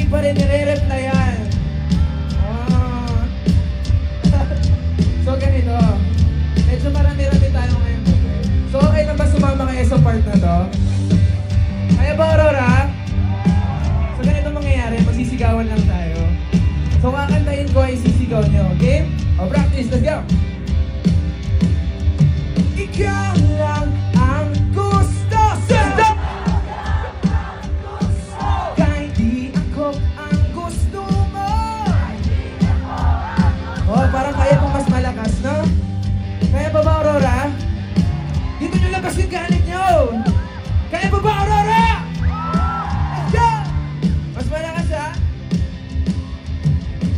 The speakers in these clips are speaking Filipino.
pa rin nire-replyan. Oh. So ganito, medyo marami-rami tayo ngayon. So okay lang ba sumama kayo sa part na to? Kaya ba, Aurora? So ganito mangyayari, magsisigawan lang tayo. So kakantahin ko ay sisigaw nyo, okay? O practice, let's go! Ikaw lang ang gusto, sister! Kahit di ako ang gusto mo. Oh, parang kaya kong mas malakas, no? Kaya pa ba, Aurora? Dito nyo labas yung galit nyo! Kaya pa ba, Aurora? Let's go! Mas malakas, ha?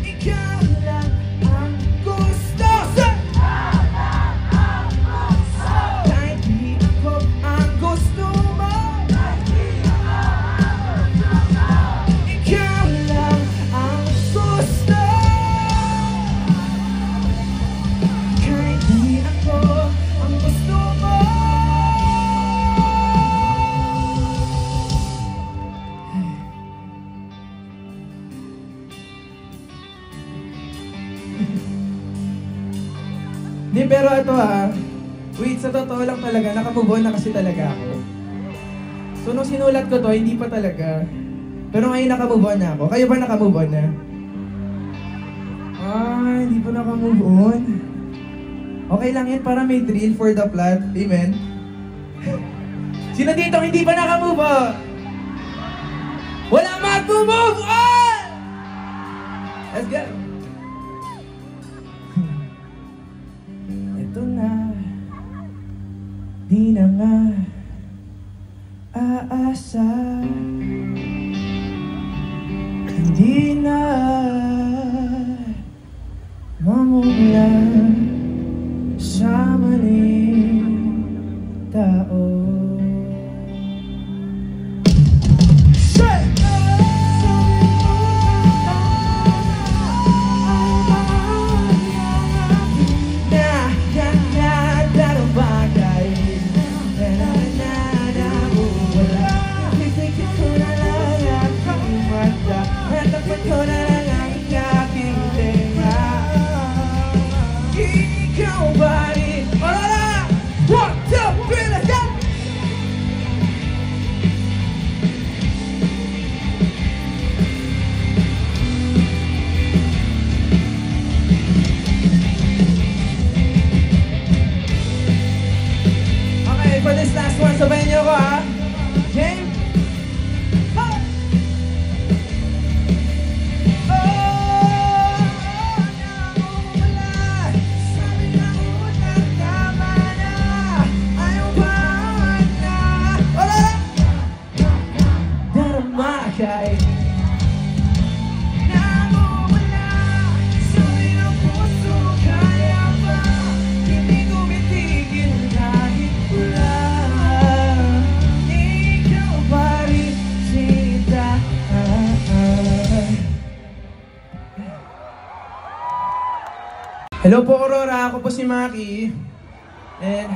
Ikaw lang ang gusto, sister! Di, pero ito wait, sa totoo lang talaga, nakamove on na kasi talaga ako. So nung sinulat ko to, hindi pa talaga. Pero ngayon nakamove on na ako. Kayo ba nakamove on na? Hindi pa nakamove on. Okay lang yan, para may drill for the plot. Amen? Sino dito hindi pa nakamove on? Wala mag-move on! Let's go! Ito na, di na nga aasa, hindi na mamula sa maling tao. For this last one, sabayan niyo ako, ha? James? Hello po, Aurora. Ako po si Maki. And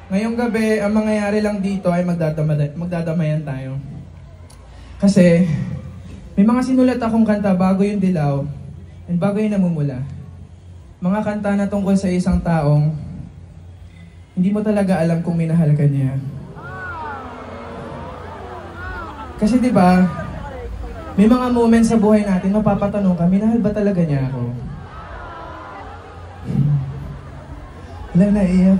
ngayong gabi, ang mangyayari lang dito ay magdadamayan tayo. Kasi may mga sinulat akong kanta bago yung dilaw and bago yung namumula. Mga kanta na tungkol sa isang taong hindi mo talaga alam kung minahal ka niya. Kasi diba, may mga moments sa buhay natin mapapatanong ka, minahal ba talaga niya ako? Wala, naiyak.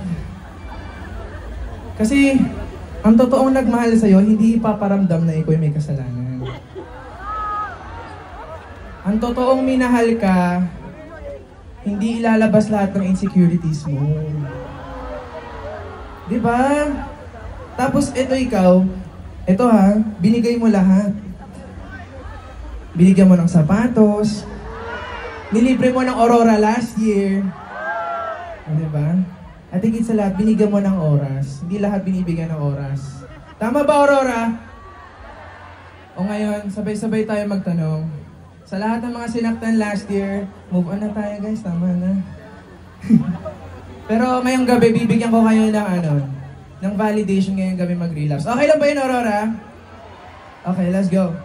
Kasi, ang totoong nagmahal sa'yo, hindi ipaparamdam na ikaw may kasalanan. Ang totoong minahal ka, hindi ilalabas lahat ng insecurities mo. Diba? Tapos, ito ikaw, ito binigay mo lahat. Binigyan mo ng sapatos, nilibre mo ng Aurora last year. Diba? At higit sa lahat, binigyan mo ng oras. Hindi lahat binibigyan ng oras. Tama ba, Aurora? O ngayon, sabay-sabay tayo magtanong. Sa lahat ng mga sinaktan last year, move on na tayo, guys. Tama na. Pero ngayong gabi, bibigyan ko kayo ng validation ngayong gabi mag-relapse. Okay lang ba yun, Aurora? Okay, let's go.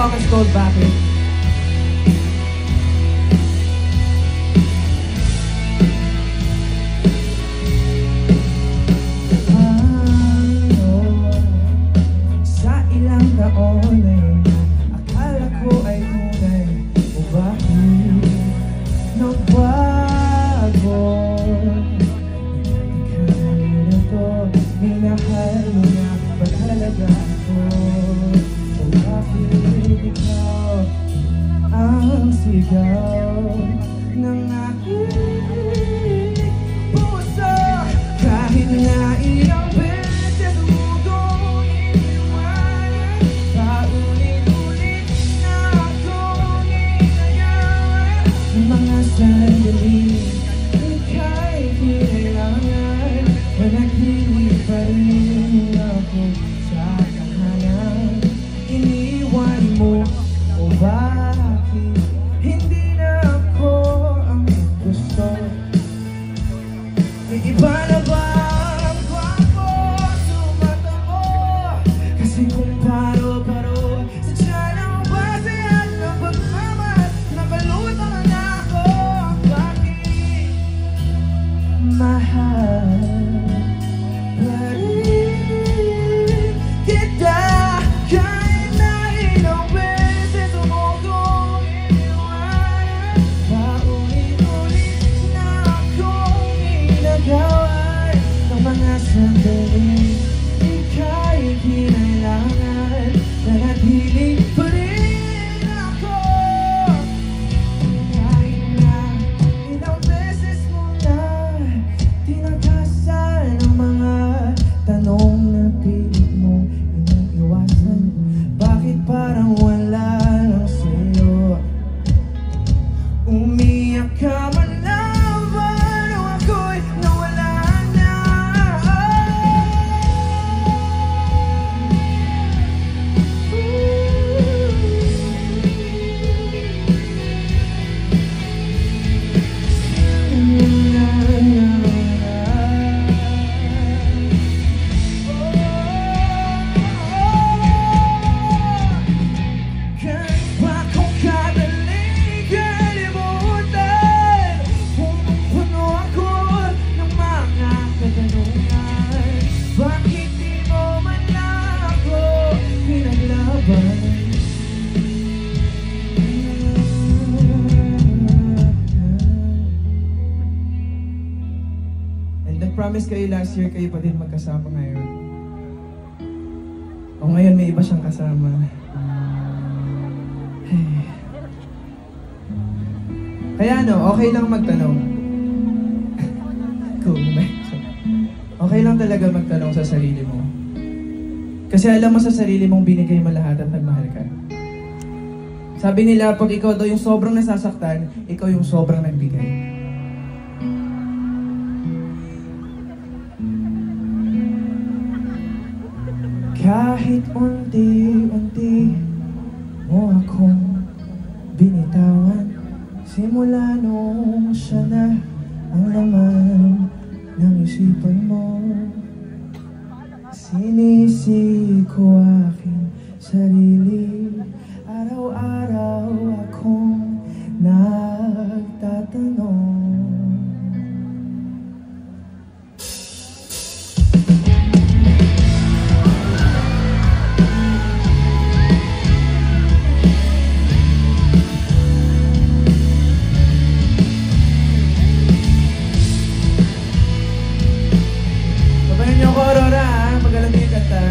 song is called Bakit. Sa ilang taon akala ko ay tunay, o bakit nagbago? Kanina to, minahal mo na ba talaga ako? O bakit ikaw ang sigaw ng aking puso? Kahit na ilang beses mo kong iniwanan, paulit-ulit na akong inayawan. Ng mga sandali ika'y kailangan, manatili pa rin ako sa tahanan. Iniwan mo, o bakit hindi na ako ang gusto? May iba na ba ang gwapo, sumatamo? Kasi kung paro-paro sa tiyan ang base at ng pagmamahal, nabaluto na ako. Bakit mahal pa rin kita? Kahit na ilang beses mo kong iniwanan, paulit-ulit na akong inagawan. Ng mga sandali ika'y kinailangan, nanatili pa rin ako. Kahit na ilang beses mo na tinakasan ang mga tanong na pilit mo iniiwasan. Bakit parang wala lang sa'yo? Umiyak ka man lang ba nung ako'y nawala na? Kahit pa kung kadali kalimutan, puno ako ng mga katanungan. Bakit di mo man lang ako pinaglaban? And nag-promise kayo last year, kayo pa din magkasama ngayon. O ngayon may iba siyang kasama. Kaya okay lang magtanong. Okay lang talaga magtanong sa sarili mo. Kasi alam mo sa sarili mong binigay mo lahat at nagmahal ka. Sabi nila, pag ikaw daw yung sobrang nasasaktan, ikaw yung sobrang nagbigay. Kahit unti-unti mo akong binitawan, simula nung siya na ang laman ng isipan mo. Sinisi ko aking sarili, araw-araw akong nagtatanong. Sabayan niyo ko, Aurora, pag alam niyo yung kanta.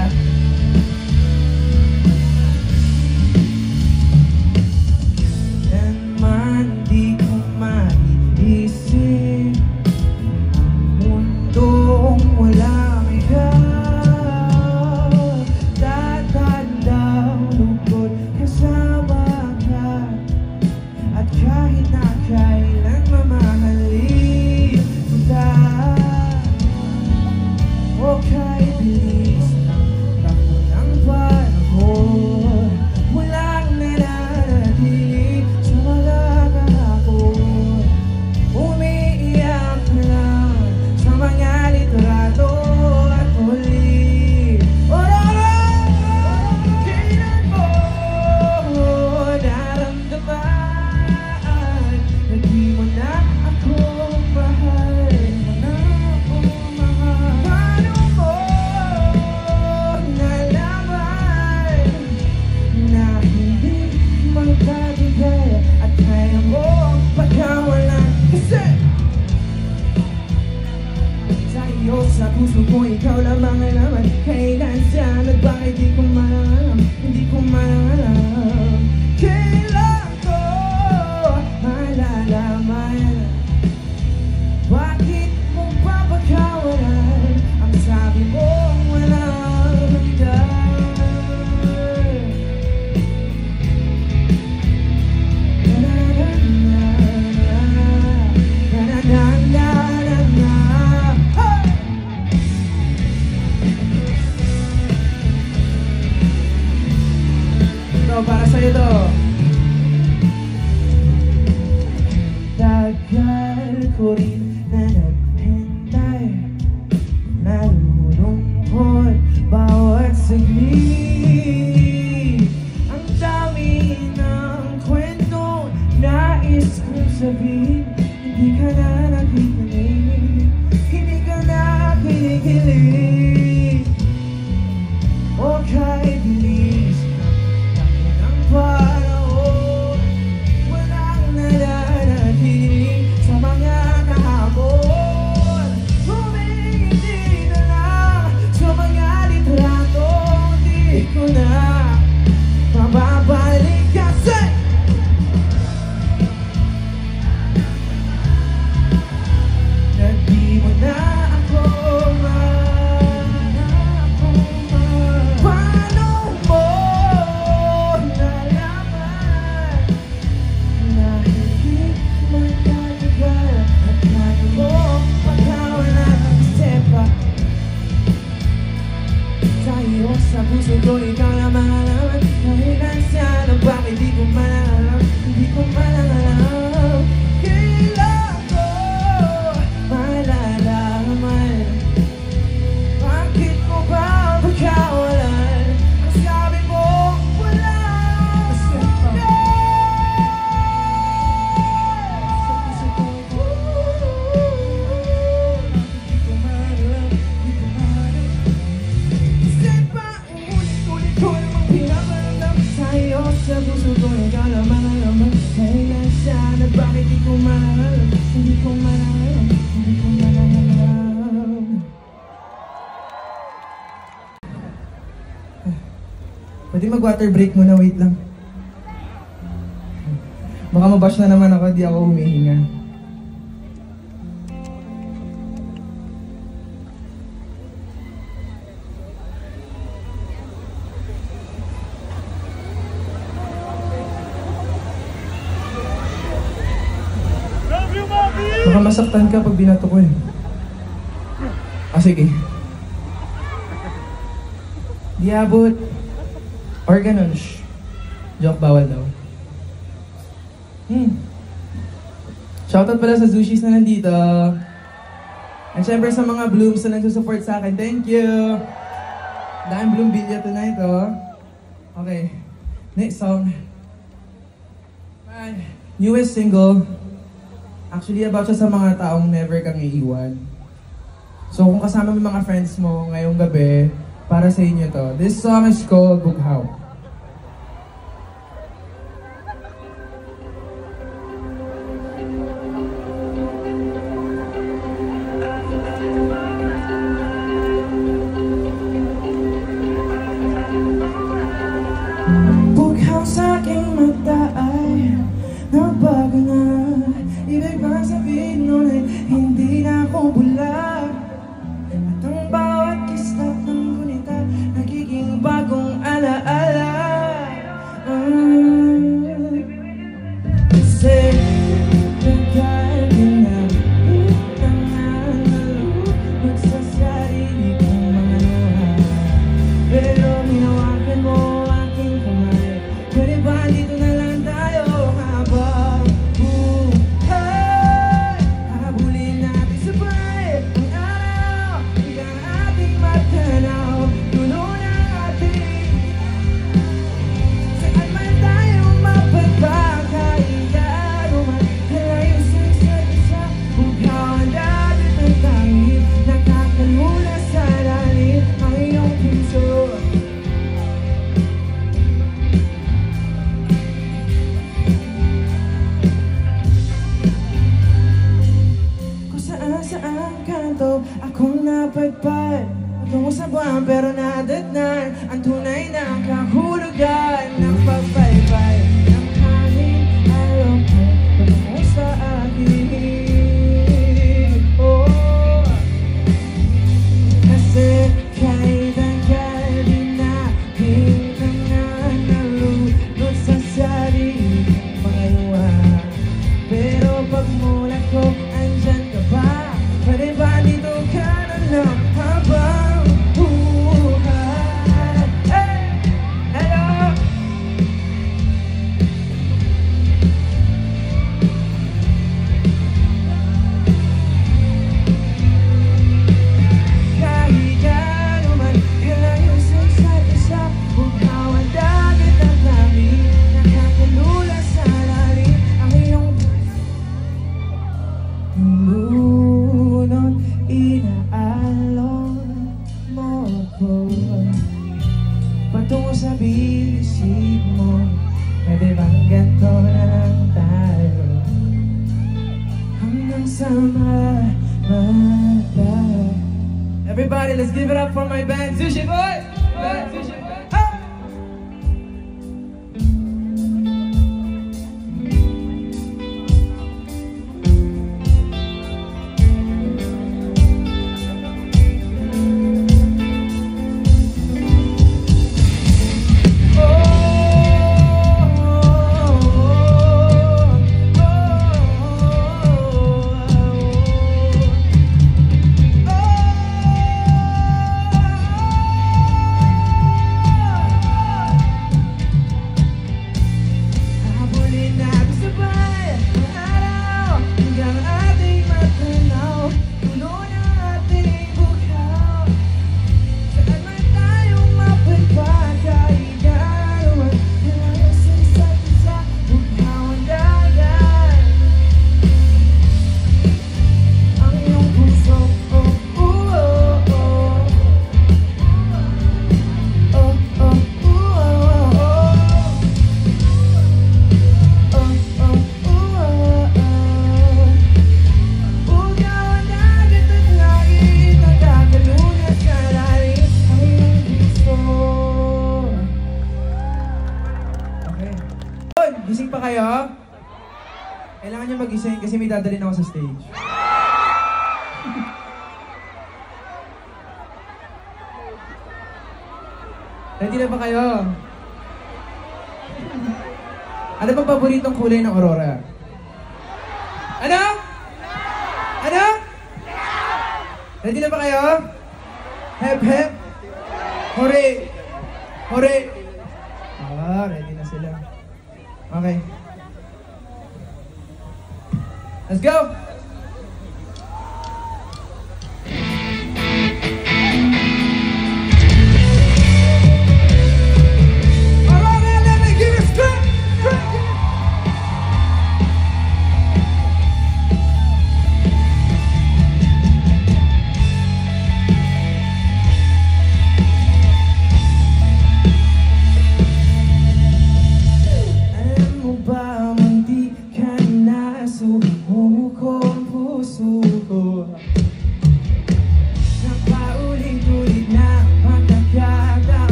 para sa'yo to. Tagal ko rin na naghintay, nalulungkot bawat saglit. Ang dami ng kwento nais kong sabihin, hindi ka na nakikinig, hindi ka na kinikilig. O kahit bilis ng panahon, walang nananatili sa mga kahapon. Humingiti na lang sa mga litratong di ko na mababalik kasi na di mo na ako paano mo nalaman na hindi magtatagal at kaya mo pagkawala ng sepa tayo sa puso ko, ikaw na mahalaman kahit nasaan ang bakit di ko malalam, hindi ko malalam. Kailan ko malalaman bakit mo ba pagkawalan? Ang sabi mo wala sa puso ko, hindi ko malalam, hindi ko malalam. Kasi pa ulit-ulit ko namang pinaparamdam sa'yo sa puso ko, ikaw na mahalaman kahit nasaan at bakit di ko malalam, hindi ko malalam, hindi ko malalam. Pwede mag-water break muna, wait lang. Baka mabash na naman ako, di ako humihinga. Baka masaktan ka pag binato ko eh. Sige. Di abot. Or ganun, shh. Joke, bawal daw. Shoutout pala sa Zushis na nandito. And syempre sa mga Blooms na nagsusupport sa akin, thank you! Dahil Bloom Villa tonight, oh. Okay. Next song. My newest single. Actually, about siya sa mga taong never kang iiwan. So kung kasama mo yung mga friends mo ngayong gabi, para sa inyo to. This song is called Bughaw. Bughaw sa aking mata ay nabago na. Ibig ba sabihin nun ay hindi na ako bulag. At ang bawat kislap ng gunita nagiging bagong alaala. Everybody, let's give it up for my band, Sushi Boys! Sushi Boys! Ah! Gising pa kayo? Kailangan nyo magising kasi may dadalhin ako sa stage. Ready na ba kayo? Ano bang paboritong kulay ng Aurora? Ano? Ano? Ready na ba kayo? Hep hep! Hore! Hore! Ah, ready na sila. Okay. Let's go! Alright, let me give it straight!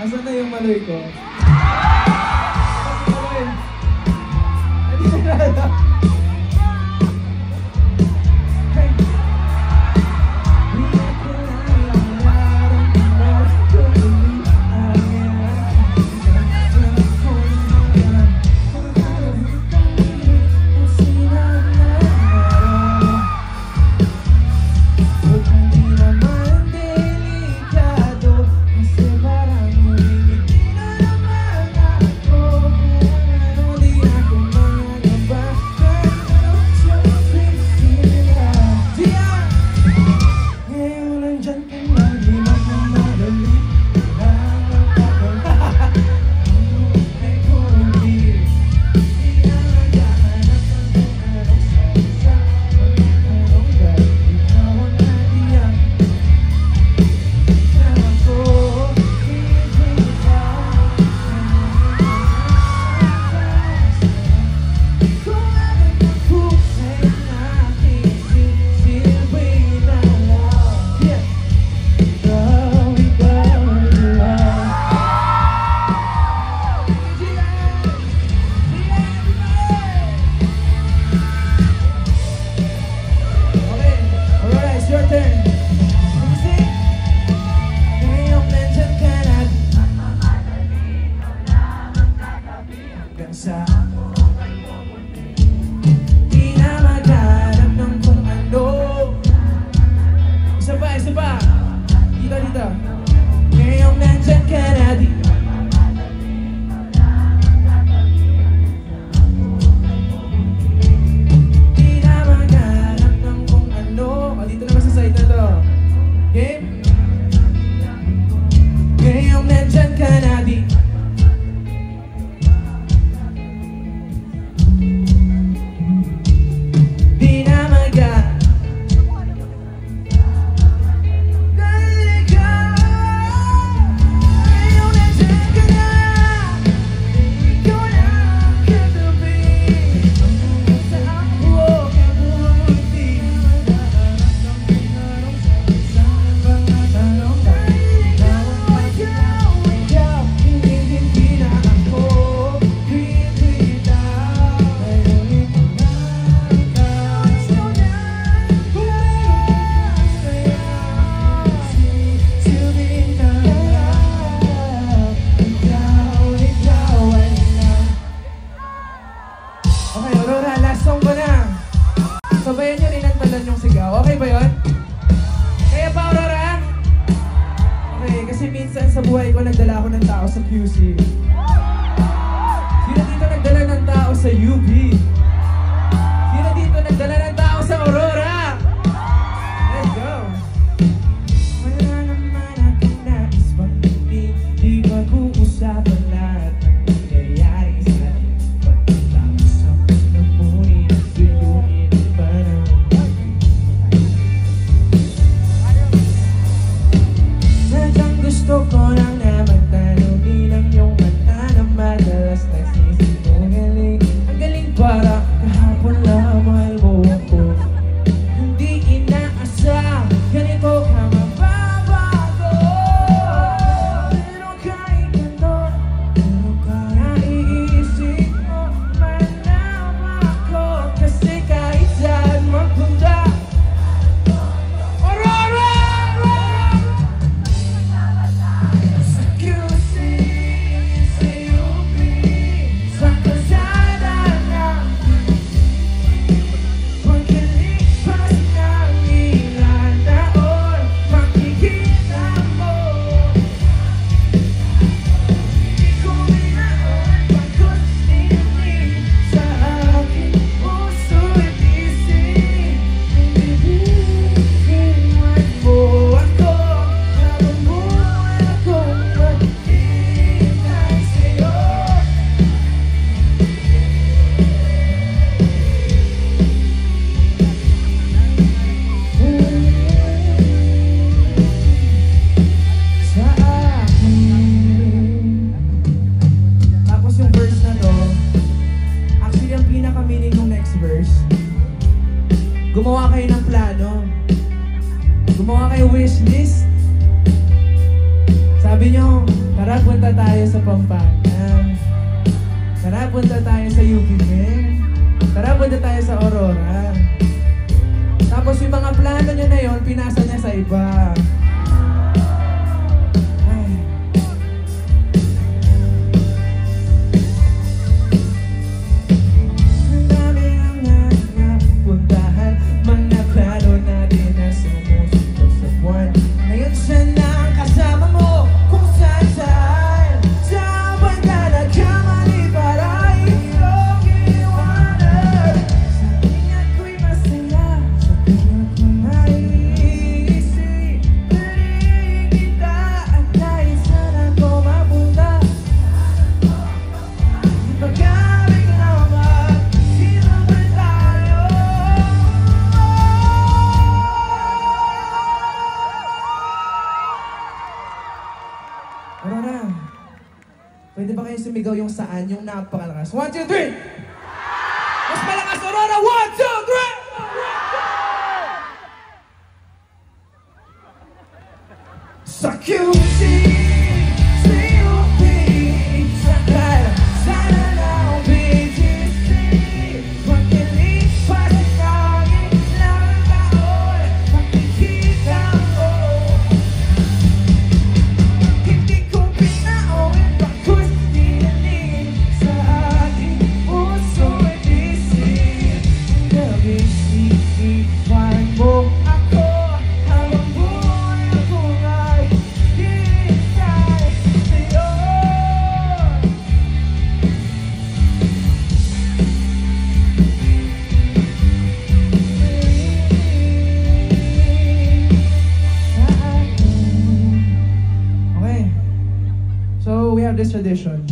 Asan na yung maloy ko? Maloy! Hindi na nalala! Aurora, last song ko na. Sabayan nyo rin ang talon yung sigaw. Okay ba yun? Kaya pa, Aurora? Okay, kasi minsan sa buhay ko nagdala ako ng tao sa QC. Sino dito nagdala ng tao sa UB? Sino dito nagdala ng tao sa Aurora? Let's go! Wala naman akong nais pang di mag-uusapan lahat ng nangyayari sa atin. Pagkatapos ang namunin at bilunin ang panahon. Sadyang gusto ko lang na magtanungin ang iyong mata na madalas nagsisinungaling. Ang galing para kahapon lang mahal mo ako. Hindi inaasam, ganito ka mababago. Pero kahit ganon, pero kaya iisip mo manama ko. Kasi kahit saan magpunta, Aurora! Sa QC, sa UP, sa kalsada namin, pagkalipas ng ilang taon, makikita mo. Di ko binaon pagkustinin sa aking puso't isip. Bibigyan mo ako habang buhay akong maghihintay sa'yo. Sa akin. Tapos yung verse na to, actually ang pinaka-meaning ng next verse, gumawa kayo ng plano. Gumawa kayo wishlist. Sabi nyo, tara punta tayo sa Pampanga. Tara punta tayo sa UP. Tara punta tayo sa Aurora. Tapos yung mga plano nyo na yon, pinasa niya sa iba. Ay. Ang dami ang napuntahan, mga plano natin na sumusunod sa buwan. Ngayon siya na ang kasama mo, kung saan saan. Saan ka nagkamali para iyong iwanan. Sa tingin ko'y masaya, sa tingin ko naiisip. Piliin kita at kahit saan ako mapunta. Di ba galing naman, sino ba tayo? Aurora, pwede ba kayo sumigaw yung saan, yung napakalakas? 1, 2, 3! Mas malakas, Aurora! 1, 2, 3! Sa QC, sa UP, sa kalsada ng BGC, pagkalipas ng ilang taon, makikita mo. Hindi ko pinaawin pagkustinin sa aking puso at isip. Gabi sisipan mo ako habang buhay ako ay hihintay sa'yo. Okay. So we have this tradition.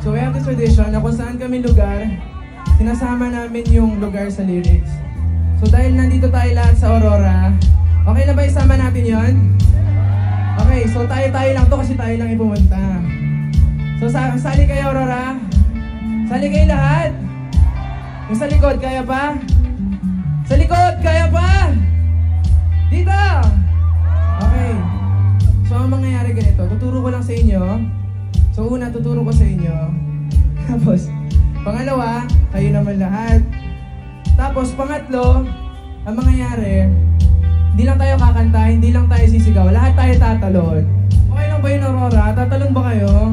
So we have this tradition na kung saan kami lugar, sinasama namin yung lugar sa lyrics. So dahil nandito tayo lahat sa Aurora, okay na ba isama natin yon? Okay, so tayo-tayo lang to kasi tayo lang ipumunta. So sali kayo, Aurora. Sali kayo lahat. Yung sa likod, kaya pa? Sa likod, kaya pa? Dito! Okay. So ang mangyayari ganito, tuturo ko lang sa inyo. So una, tuturo ko sa inyo. Tapos, pangalawa, kayo naman lahat. Tapos pangatlo, ang mangyayari, hindi lang tayo kakanta, hindi lang tayo sisigaw, lahat tayo tatalon. Okay lang ba yun, Aurora? Tatalon ba kayo?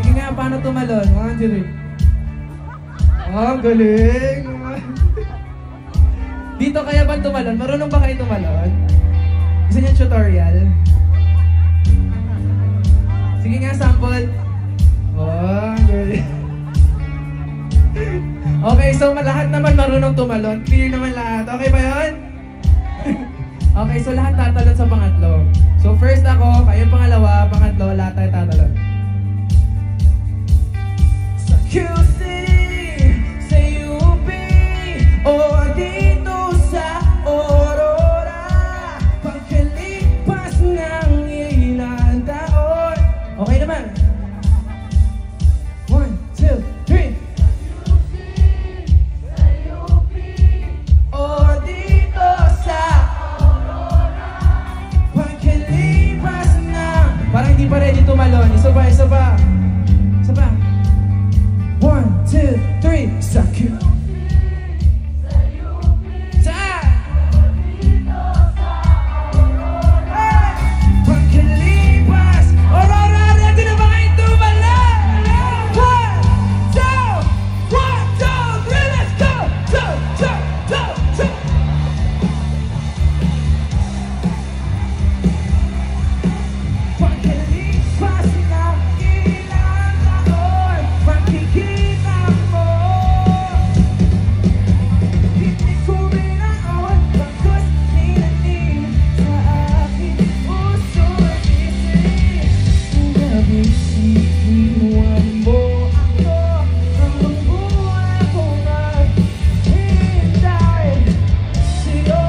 Sige nga, paano tumalon? 1, 2, 3. Oh, galing! Dito kaya ba tumalon? Marunong ba kayo tumalon? Gusto niyo tutorial? Sige nga, sample. Oh, galing. Okay, so lahat naman marunong tumalon. Clear naman lahat. Okay ba yun? Okay, so lahat tatalon sa pangatlo. So first ako, kayo pangalawa, pangatlo, lahat tayo tatalon. Sa QC, sa UP, o dito sa Aurora, pagkalipas ng ilang taon. Okay naman. 1, 2, 3. O dito sa pagkalipas ng... Parang hindi pa ready tumalon. Isa pa, isa pa. Isa pa. 1, 2, 3. Sa Q. Sa pagkalipas. Aurora, ready na ba kayo tumalon? 1, 2, 3, let's go! Go! Pagkalipas ng ilang taon, makikita mo. Hindi ko binaon, bagkus ninanin sa aking puso at isip. Nabisiwan mo ako, ang buhay ko maghihintay sa'yo.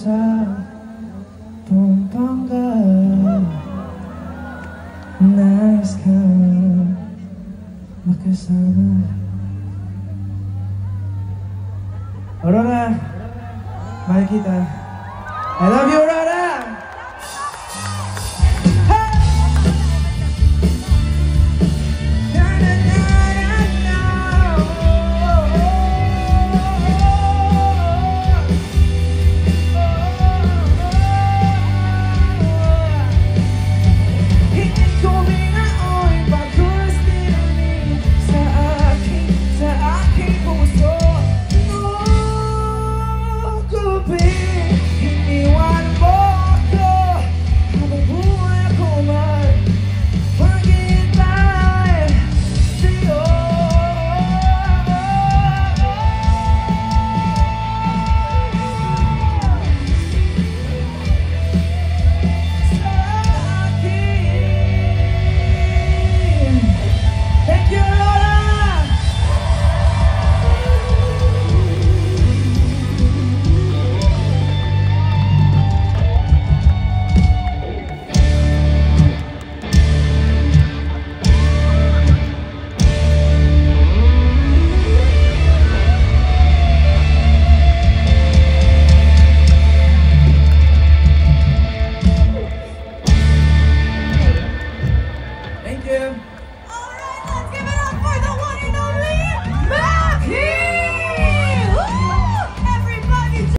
Sa Pampanga, nais ka makasama. Aurora, mahal kita. I love you, Aurora!